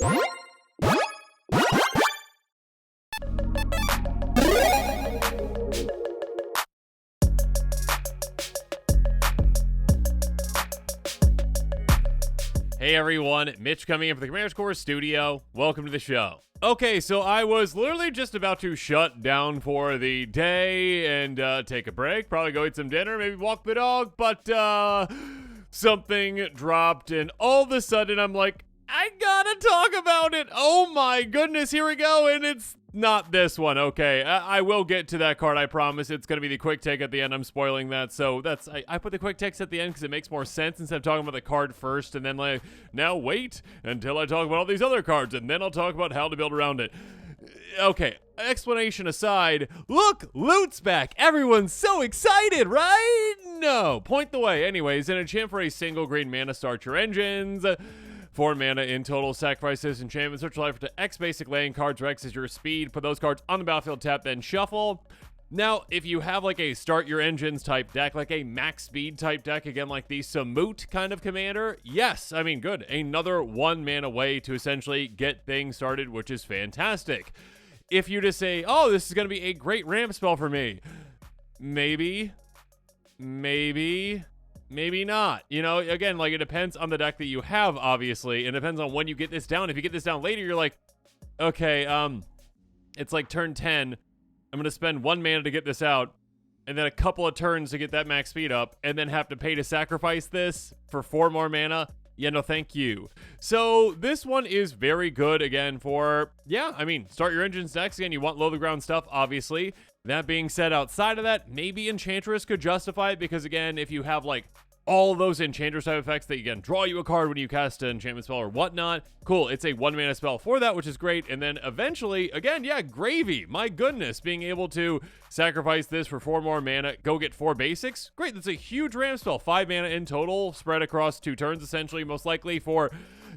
Hey everyone, Mitch coming in for the Commander's Core Studio. Welcome to the show. Okay, so I was literally just about to shut down for the day and take a break, probably go eat some dinner, maybe walk the dog, but something dropped and all of a sudden I'm like, I gotta talk about it. Oh my goodness, here we go, and it's not this one. Okay, I will get to that card, I promise. It's going to be the quick take at the end. I'm spoiling that, so that's I put the quick takes at the end because it makes more sense instead of talking about the card first and then like, now wait until I talk about all these other cards and then I'll talk about how to build around it. Okay, explanation aside, look, loot's back. Everyone's so excited, right? No, point the way. Anyways, an enchant for a single green mana, start your engines. 4 mana in total. Sacrifice this enchantment. Search life to X basic land cards. Where X is your speed. Put those cards on the battlefield, tap, then shuffle. Now, if you have like a start your engines type deck, like a max speed type deck, again, like the Samut kind of commander, yes, I mean, good. Another 1 mana way to essentially get things started, which is fantastic. If you just say, oh, this is going to be a great ramp spell for me, maybe not. You know, again, like it depends on the deck that you have, obviously. It depends on when you get this down. If you get this down later, you're like, okay, it's like turn 10. I'm going to spend 1 mana to get this out, and then a couple of turns to get that max speed up, and then have to pay to sacrifice this for 4 more mana. Yeah, no, thank you. So this one is very good, again, for, yeah, I mean, start your engines decks. Again, you want low to the ground stuff, obviously. That being said, outside of that, maybe Enchantress could justify it, because, again, if you have, like, all those Enchantress type effects that, again, draw you a card when you cast an enchantment spell or whatnot, cool, it's a 1 mana spell for that, which is great. And then eventually, again, yeah, Gravy, my goodness, being able to sacrifice this for 4 more mana, go get 4 basics, great, that's a huge ramp spell. 5 mana in total, spread across 2 turns, essentially, most likely for,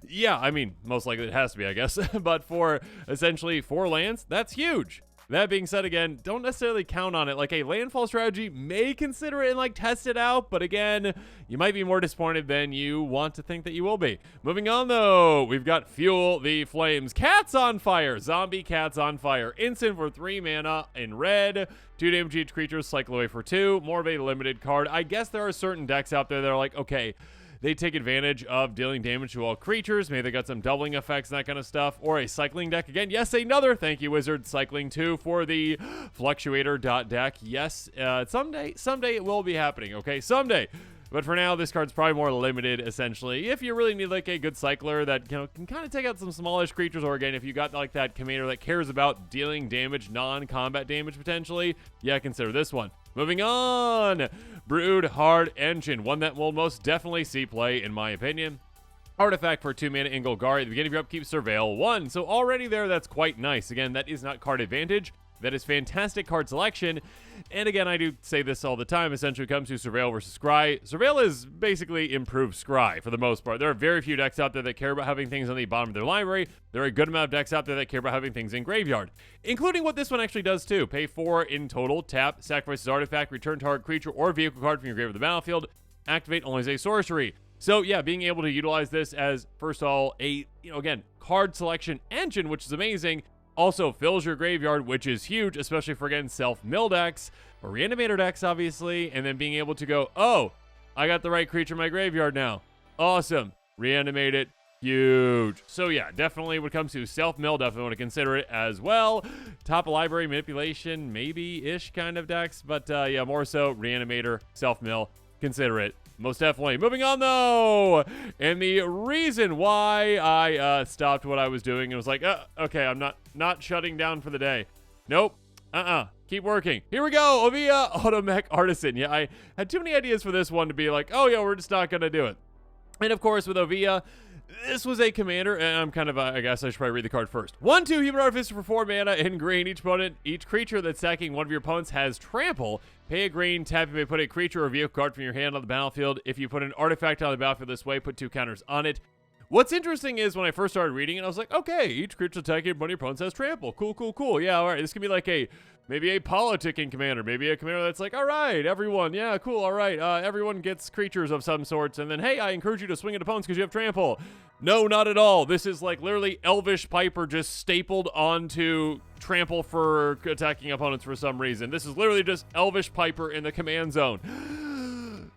yeah, I mean, most likely it has to be, I guess, but for essentially 4 lands, that's huge. That being said, again, don't necessarily count on it. Like a landfall strategy may consider it and like test it out, but again, you might be more disappointed than you want to think that you will be. Moving on though, we've got Fuel the Flames. Cats on Fire, zombie cats on fire. Instant for 3 mana in red. 2 damage each creature, cycle away for 2. More of a limited card. I guess there are certain decks out there that are like, okay, they take advantage of dealing damage to all creatures. Maybe they got some doubling effects and that kind of stuff. Or a cycling deck. Again, yes, another. Thank you, Wizard. Cycling 2 for the Fluctuator deck. Yes, someday it will be happening. Okay, someday. But for now, this card's probably more limited, essentially. If you really need like a good cycler that, you know, can kind of take out some smallish creatures, or again, if you got like that commander that cares about dealing damage, non-combat damage potentially, yeah, consider this one. Moving on, Brood Hard Engine, one that will most definitely see play, in my opinion. Artifact for 2 mana in Golgari. At the beginning of your upkeep, Surveil 1. So already there, that's quite nice. Again, that is not card advantage. That is fantastic card selection. And again, I do say this all the time, essentially comes to Surveil versus Scry. Surveil is basically improved Scry for the most part. There are very few decks out there that care about having things on the bottom of their library. There are a good amount of decks out there that care about having things in graveyard, including what this one actually does too. Pay 4 in total, tap, sacrifice artifact, return target creature or vehicle card from your grave to the battlefield, activate only as a sorcery. So yeah, being able to utilize this as, first of all, a, you know, again, card selection engine, which is amazing. Also fills your graveyard, which is huge, especially for, again, self-mill decks or reanimator decks, obviously. And then being able to go, oh, I got the right creature in my graveyard now. Awesome. Reanimate it. Huge. So yeah, definitely when it comes to self-mill, definitely want to consider it as well. Top library manipulation, maybe-ish kind of decks. But yeah, more so reanimator, self-mill, consider it. Most definitely. Moving on, though. And the reason why I stopped what I was doing and was like, okay, I'm not shutting down for the day. Nope. Keep working. Here we go. Oviya Automech Artisan. Yeah, I had too many ideas for this one to be like, oh, yeah, we're just not going to do it. And, of course, with Oviya, this was a commander, and I'm kind of, I guess I should probably read the card first. 1/2 Human Artificer for 4 mana in green. Each creature that's sacking one of your opponents has trample. Pay a green, tap, you may put a creature or vehicle card from your hand on the battlefield. If you put an artifact on the battlefield this way, put 2 counters on it. What's interesting is when I first started reading it, I was like, okay, each creature attacking a bunch of opponents has trample. Cool. Yeah, all right. This could be like maybe a politicking commander, maybe a commander that's like, all right, everyone, yeah, cool, all right, everyone gets creatures of some sorts, and then, hey, I encourage you to swing at opponents because you have trample. No, not at all. This is like literally Elvish Piper just stapled onto trample for attacking opponents for some reason. This is literally just Elvish Piper in the command zone.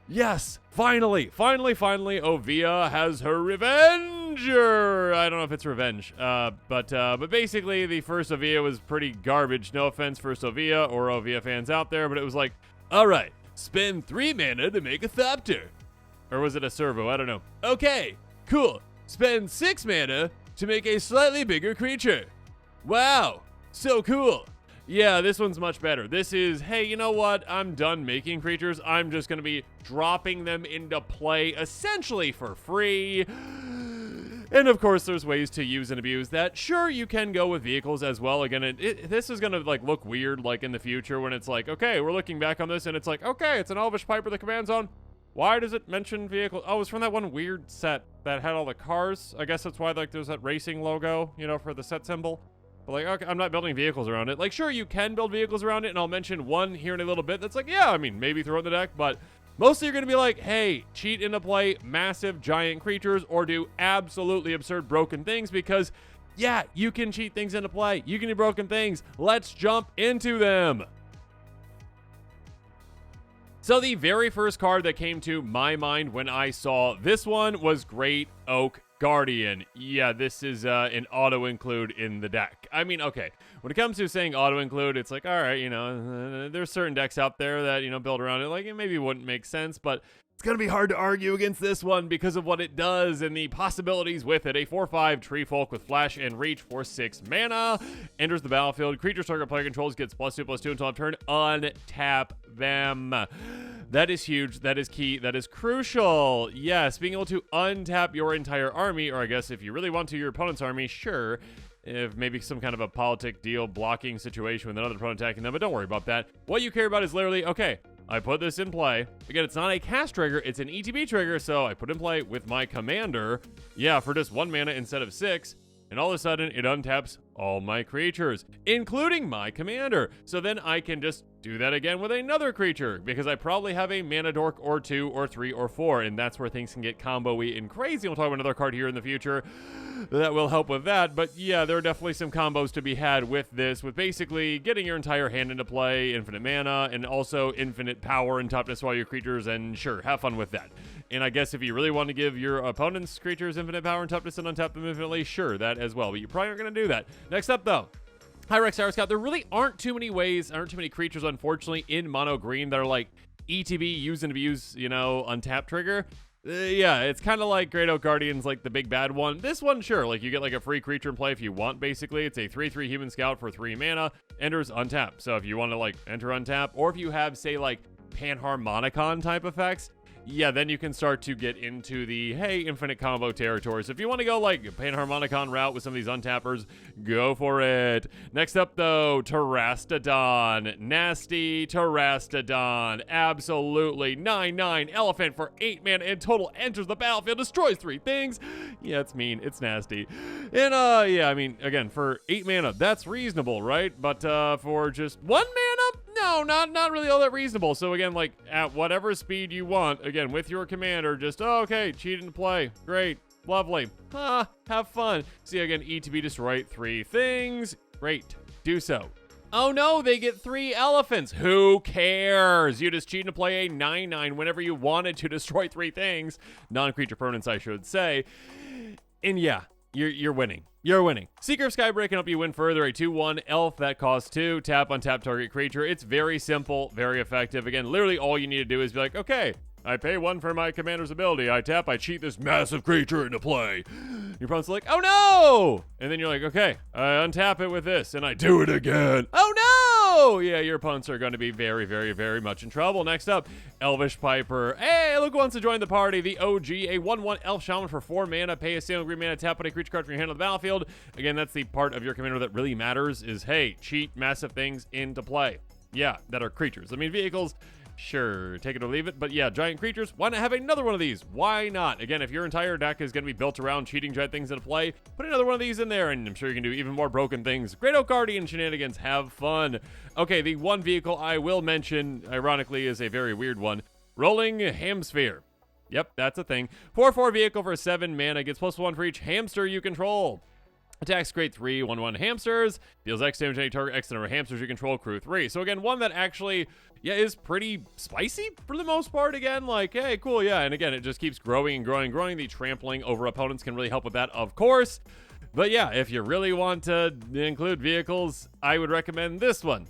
Yes, finally, Oviya has her revenge. Or I don't know if it's revenge, but basically the first Oviya was pretty garbage. No offense, first Oviya or Oviya fans out there, but it was like, all right, spend 3 mana to make a Thopter, or was it a servo? I don't know. Okay, cool. Spend 6 mana to make a slightly bigger creature. Wow, so cool. Yeah, this one's much better. This is, hey, you know what? I'm done making creatures. I'm just going to be dropping them into play essentially for free. And of course, there's ways to use and abuse that. Sure, you can go with vehicles as well. Again, this is going to like look weird like in the future when it's like, okay, we're looking back on this and it's like, okay, it's an Elvish Piper, the command zone. Why does it mention vehicles? Oh, it's from that one weird set that had all the cars. I guess that's why like there's that racing logo, you know, for the set symbol. But like, okay, I'm not building vehicles around it. Like, sure, you can build vehicles around it, and I'll mention one here in a little bit that's like, yeah, I mean, maybe throw it in the deck, but mostly you're going to be like, hey, cheat into play massive giant creatures or do absolutely absurd broken things because, yeah, you can cheat things into play. You can do broken things. Let's jump into them. So the very first card that came to my mind when I saw this one was Great Oak Guardian. Yeah, this is an auto-include in the deck. I mean, okay, when it comes to saying auto-include, it's like, all right, you know, there's certain decks out there that, you know, build around it. Like, it maybe wouldn't make sense, but it's going to be hard to argue against this one because of what it does and the possibilities with it. A 4/5 Tree Folk with Flash and Reach for 6 mana. Enters the battlefield. Creatures target player controls gets +2/+2 until end of turn. Untap them. That is huge. That is key. That is crucial. Yes, being able to untap your entire army, or I guess if you really want to, your opponent's army, sure. If maybe some kind of a politic deal blocking situation with another opponent attacking them, but don't worry about that. What you care about is literally, okay, I put this in play. Again, it's not a cast trigger, it's an ETB trigger, so I put in play with my commander. Yeah, for just 1 mana instead of 6. And all of a sudden, it untaps all my creatures, including my commander. So then I can just do that again with another creature, because I probably have a mana dork or 2 or 3 or 4, and that's where things can get combo-y and crazy. We'll talk about another card here in the future that will help with that. But yeah, there are definitely some combos to be had with this, with basically getting your entire hand into play, infinite mana, and also infinite power and toughness for all your creatures, and sure, have fun with that. And I guess if you really want to give your opponent's creatures infinite power and toughness and untap them infinitely, sure, that as well. But you probably aren't going to do that. Next up, though, Hyrex Tower Scout. There really aren't too many creatures, unfortunately, in mono green that are like ETB, use and abuse, you know, untap trigger. Yeah, it's kind of like Great Oak Guardian's like the big bad one. This one, sure, like you get like a free creature in play if you want, basically. It's a 3/3 human scout for 3 mana, enters untap. So if you want to like enter untap, or if you have, say, like Panharmonicon type effects, yeah, then you can start to get into the, hey, infinite combo territory. So if you want to go like Panharmonicon route with some of these untappers, go for it. Next up, though, Terastodon. Nasty Terastodon. Absolutely. 9/9 elephant for 8 mana in total. Enters the battlefield, destroys 3 things. Yeah, it's mean. It's nasty. And, yeah, I mean, again, for 8 mana, that's reasonable, right? But for just 1 mana, no, not really all that reasonable. So again, like at whatever speed you want, again with your commander, just okay, cheat into play, great, lovely, have fun. See again, ETB destroy 3 things, great, do so. Oh no, they get 3 elephants. Who cares? You just cheat into play a 9/9 whenever you wanted to destroy 3 things, non-creature permanents, I should say, and yeah. You're winning. You're winning. Seeker of Skybreak can help you win further. A 2/1 elf that costs 2. Tap on tap target creature. It's very simple, very effective. Again, literally all you need to do is be like, okay, I pay 1 for my commander's ability. I tap, I cheat this massive creature into play. Your opponent's like, oh no! And then you're like, okay, I untap it with this, and I do it again. Oh no! Yeah, your opponents are going to be very, very, very much in trouble. Next up, Elvish Piper. Hey, look who wants to join the party. The OG, a 1/1 elf shaman for 4 mana. Pay a single green mana, tap on a creature card from your hand on the battlefield. Again, that's the part of your commander that really matters is, hey, cheat massive things into play. Yeah, that are creatures. I mean, vehicles, Sure, take it or leave it. But yeah, giant creatures, why not have another one of these? Why not? Again, if your entire deck is going to be built around cheating giant things into play, put another one of these in there, and I'm sure you can do even more broken things. Great Oak Guardian shenanigans, have fun. Okay, the one vehicle I will mention, ironically, is a very weird one. Rolling Hamsphere. Yep, that's a thing. 4/4 vehicle for 7 mana, gets +1 for each hamster you control. Attacks create 3 1/1 hamsters. Deals X damage to any target X number of hamsters you control, crew 3. So again, one that actually, yeah, is pretty spicy for the most part. Again, like, hey, cool, yeah. And again, it just keeps growing and growing and growing. The trampling over opponents can really help with that, of course. But yeah, if you really want to include vehicles, I would recommend this one.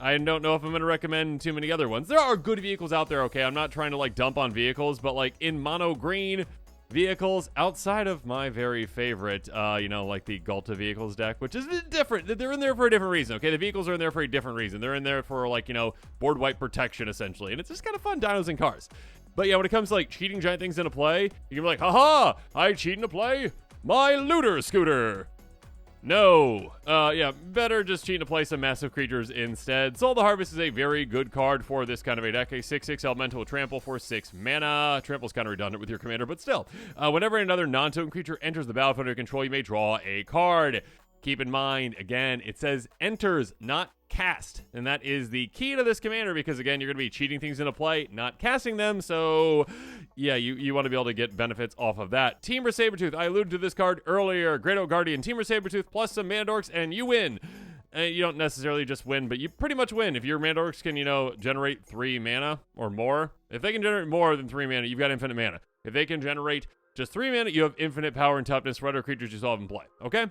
I don't know if I'm going to recommend too many other ones. There are good vehicles out there, okay? I'm not trying to, like, dump on vehicles, but, like, in mono green vehicles outside of my very favorite, like the Galta vehicles deck, which is different. They're in there for a different reason, okay? The vehicles are in there for a different reason. They're in there for, like, board wipe protection, essentially. And it's just kind of fun, dinos and cars. But yeah, when it comes to, like, cheating giant things into play, you can be like, haha, I cheat into play my looter scooter. No. Yeah, better just cheat to play some massive creatures instead. Soul the Harvest is a very good card for this kind of a deck. A 6/6 elemental with trample for 6 mana. Trample's kind of redundant with your commander, but still. Whenever another non-token creature enters the battlefield under control, you may draw a card. Keep in mind, again, it says enters, not cast. And that is the key to this commander because, again, you're going to be cheating things into play, not casting them. So, yeah, you want to be able to get benefits off of that. Temur Sabertooth. I alluded to this card earlier. Great Oak Guardian. Temur Sabertooth plus some mana dorks, and you win. You don't necessarily just win, but you pretty much win. If your mana dorks can, generate 3 mana or more. If they can generate more than 3 mana, you've got infinite mana. If they can generate just 3 mana, you have infinite power and toughness for other creatures you still have in play. Okay?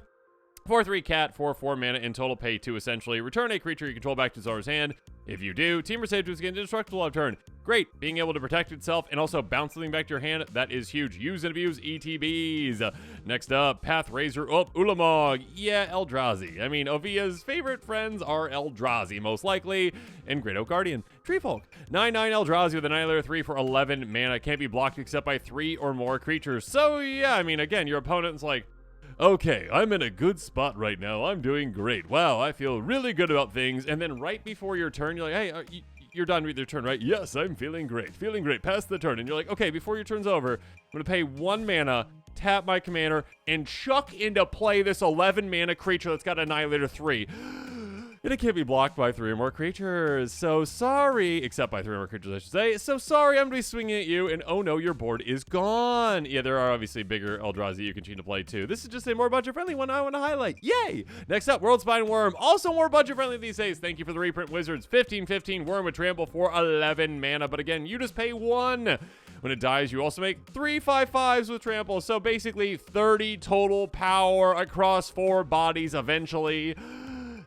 4/3 cat, 4/4 mana in total, pay 2 essentially. Return a creature you control back to its owner's hand. If you do, Temur Sabertooth is indestructible on turn. Great, being able to protect itself and also bounce something back to your hand, that is huge. Use and abuse ETBs. Next up, Pathrazor of Ulamog. Yeah, Eldrazi. I mean, Oviya's favorite friends are Eldrazi, most likely, and Great Oak Guardian. Treefolk. 9/9 Eldrazi with a 9 3 for 11 mana. Can't be blocked except by 3 or more creatures. So, yeah, I mean, again, your opponent's like, okay, I'm in a good spot right now. I'm doing great. Wow, I feel really good about things. And then right before your turn, you're like, hey, you're done with your turn, right? Yes, I'm feeling great. Feeling great. Pass the turn. And you're like, okay, before your turn's over, I'm going to pay 1 mana, tap my commander, and chuck into play this 11 mana creature that's got Annihilator 3. And it can't be blocked by 3 or more creatures. So sorry. Except by 3 or more creatures, I should say. So sorry, I'm going to be swinging at you, and oh no, your board is gone. Yeah, there are obviously bigger Eldrazi you can cheat to play too. This is just a more budget-friendly one I want to highlight. Yay! Next up, World Spine Worm. Also more budget-friendly these days. Thank you for the reprint, Wizards. 15/15 Worm with Trample for 11 mana. But again, you just pay 1. When it dies, you also make 3 5/5s with Trample. So basically 30 total power across 4 bodies eventually.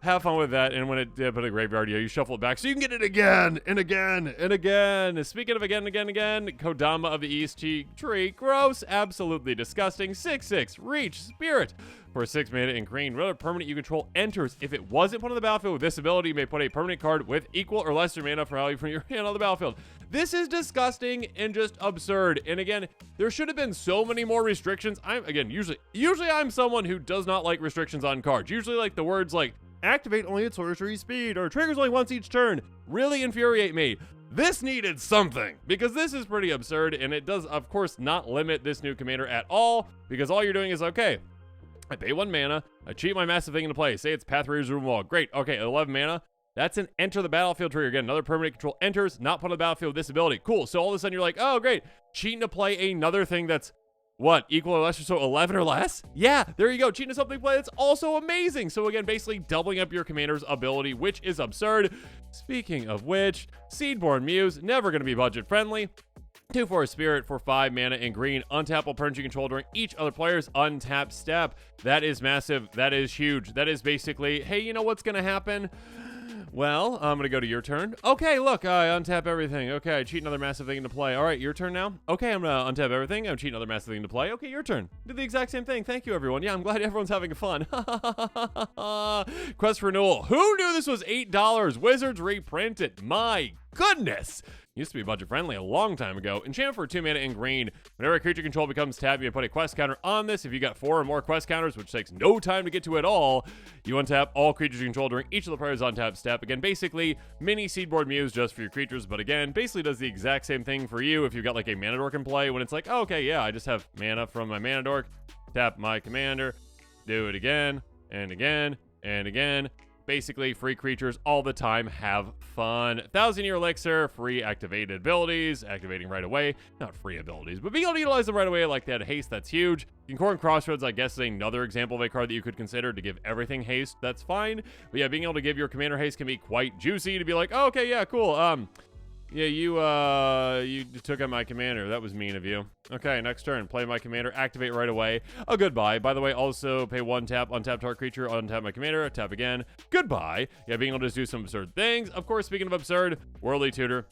Have fun with that, and when it put a graveyard, you shuffle it back so you can get it again and again and again. Speaking of again and again and again, Kodama of the East Tree. Gross, absolutely disgusting. 6/6 Reach Spirit for 6 mana in green. Another permanent you control enters. If it wasn't put on the battlefield with this ability, you may put a permanent card with equal or lesser mana for value from your hand on the battlefield. This is disgusting and just absurd. And again, there should have been so many more restrictions. Usually I'm someone who does not like restrictions on cards. Usually like the words like activate only at sorcery speed or triggers only once each turn really infuriate me. This needed something because this is pretty absurd, and it does of course not limit this new commander at all because all you're doing is, okay, I pay 1 mana, I cheat my massive thing into play. Say it's Pathrazor Wall. Great. Okay, 11 mana. That's an enter the battlefield trigger. Again, another permanent control enters, not put on the battlefield with this ability. Cool. So all of a sudden you're like, oh great, cheating to play another thing that's what, equal or lesser, so 11 or less? Yeah, there you go. Cheating to something play that's also amazing. So again, basically doubling up your commander's ability, which is absurd. Speaking of which, Seedborn Muse, never going to be budget friendly. 2/4 Spirit for 5 mana in green. Untap will permanent you control during each other player's untap step. That is massive. That is huge. That is basically, hey, you know what's going to happen? Well, I'm going to go to your turn. Okay, look, I untap everything. Okay, I cheat another massive thing into play. All right, your turn now. Okay, I'm going to untap everything. I'm cheating another massive thing into play. Okay, your turn. Did the exact same thing. Thank you, everyone. Yeah, I'm glad everyone's having fun. Quest Renewal. Who knew this was $8? Wizards reprinted. My goodness! Used to be budget friendly a long time ago. Enchant for 2 mana in green. Whenever a creature control becomes tapped, you can put a quest counter on this. If you got 4 or more quest counters, which takes no time to get to at all, you untap all creatures you control during each of the player's untap step. Again, basically, mini Seedboard Muse just for your creatures, but again, basically does the exact same thing for you if you've got like a mana dork in play, when it's like, oh, okay, yeah, I just have mana from my mana dork, tap my commander, do it again, and again, and again. Basically, free creatures all the time. Have fun. 1,000-year elixir, free activated abilities, activating right away. Not free abilities, but being able to utilize them right away like that. Haste, that's huge. Concordant Crossroads, I guess, is another example of a card that you could consider to give everything haste. That's fine. But yeah, being able to give your commander haste can be quite juicy to be like, oh, okay, yeah, cool. Yeah, you took out my commander. That was mean of you. Okay, next turn. Play my commander. Activate right away. Oh, goodbye. By the way, also pay 1 tap, untap target creature, untap my commander, tap again. Goodbye. Yeah, being able to just do some absurd things. Of course, speaking of absurd, Worldly Tutor.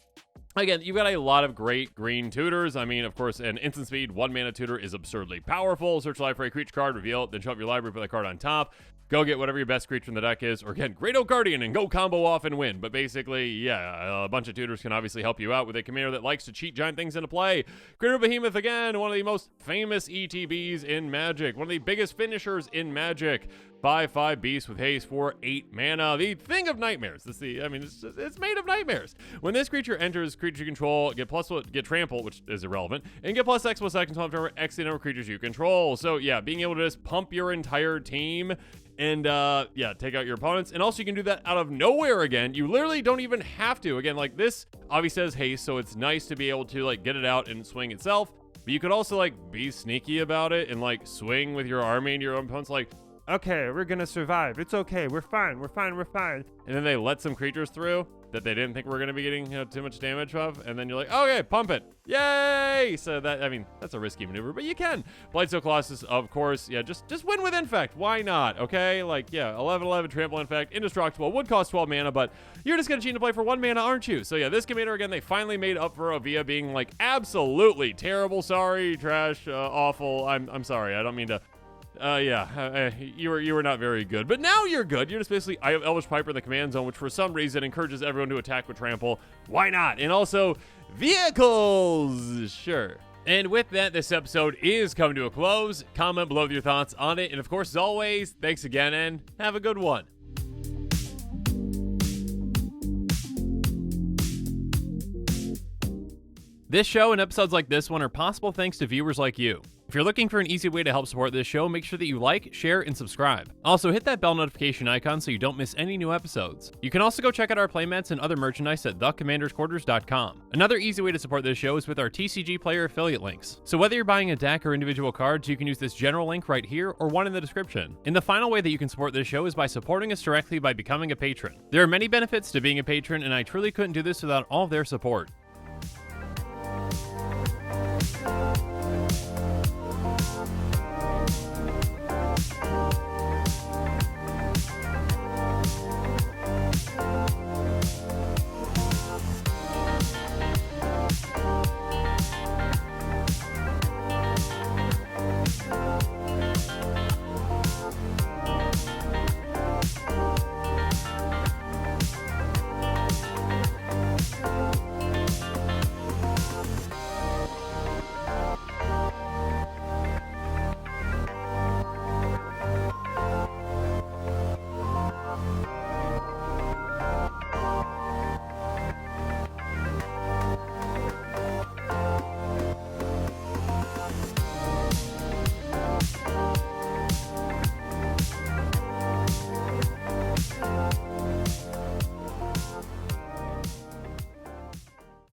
Again, you've got a lot of great green tutors. I mean, of course, an instant speed 1 mana tutor is absurdly powerful. Search live for a creature card, reveal it, then show up your library, put that card on top. Go get whatever your best creature in the deck is, or again, Great Oak Guardian and go combo off and win. But basically, yeah, a bunch of tutors can obviously help you out with a commander that likes to cheat giant things into play. Greater Behemoth, again, one of the most famous ETBs in Magic, one of the biggest finishers in Magic. 5/5 beast with haste for 8 mana. The Thing of Nightmares. It's made of nightmares. When this creature enters creature control, get trample, which is irrelevant, and get +X/+X until X the number of creatures you control. So yeah, being able to just pump your entire team and yeah, take out your opponents. And also you can do that out of nowhere again. You literally don't even have to. Again, like this obviously says haste, so it's nice to be able to like get it out and swing itself. But you could also like be sneaky about it and like swing with your army and your opponent's like, okay, we're gonna survive. It's okay. We're fine. We're fine. We're fine. And then they let some creatures through that they didn't think were gonna be getting too much damage of, and then you're like, okay, pump it. Yay! So that, I mean, that's a risky maneuver, but you can. Blightsteel Colossus, of course. Yeah, just win with Infect. Why not? Okay, like yeah, 11/11 trample Infect, indestructible. Would cost 12 mana, but you're just gonna cheat to play for 1 mana, aren't you? So yeah, this commander again, they finally made up for Oviya being like absolutely terrible. Sorry, trash, awful. I'm sorry. I don't mean to. You were not very good, but now you're good. You're just basically Elvish Piper in the command zone, which for some reason encourages everyone to attack with trample. Why not? And also vehicles, sure. And with that, this episode is coming to a close. Comment below with your thoughts on it, and of course, as always, thanks again, and have a good one. This show and episodes like this one are possible thanks to viewers like you. If you're looking for an easy way to help support this show, make sure that you like, share, and subscribe. Also, hit that bell notification icon so you don't miss any new episodes. You can also go check out our playmats and other merchandise at thecommandersquarters.com. Another easy way to support this show is with our TCG player affiliate links. So whether you're buying a deck or individual cards, you can use this general link right here or one in the description. And the final way that you can support this show is by supporting us directly by becoming a patron. There are many benefits to being a patron, and I truly couldn't do this without all of their support.